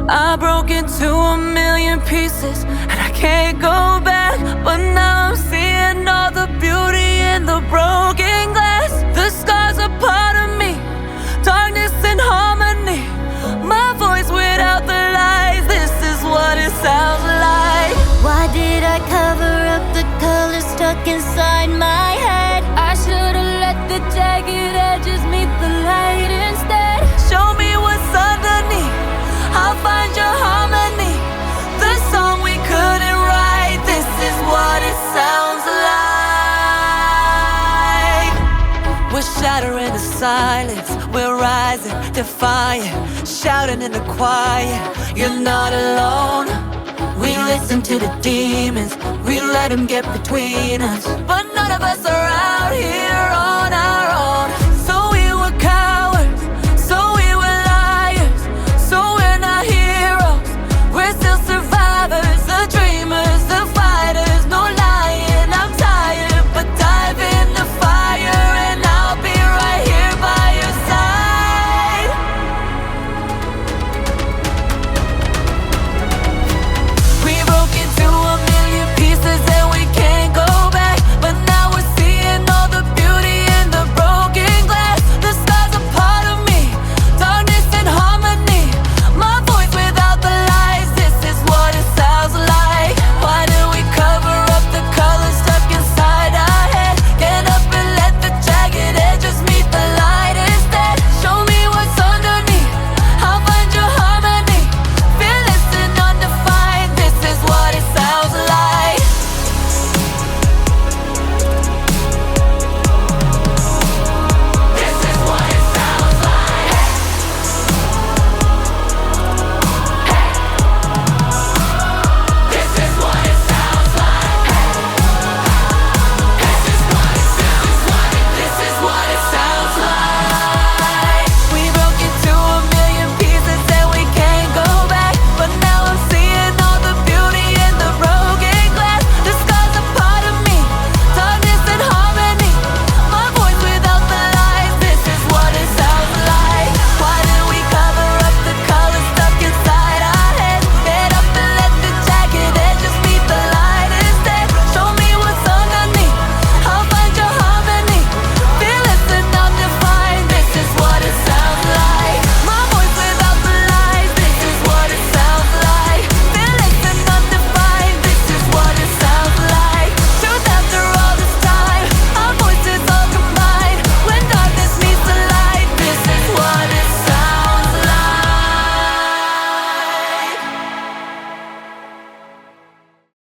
I broke into a million pieces and I can't go back. But now I'm seeing all the beauty in the broken glass. The scars are part of me, darkness and harmony. My voice without the lies, this is what it sounds like. Why did I cover up the colors stuck inside my head? I should've let the jagged edges meet the light instead. Show me what's underneath, I'll find your harmony. The song we couldn't write, this is what it sounds like. We're shattering the silence, we're rising, defiant, shouting in the quiet. You're not alone. We listen to the demons, we let them get between us, but none of us are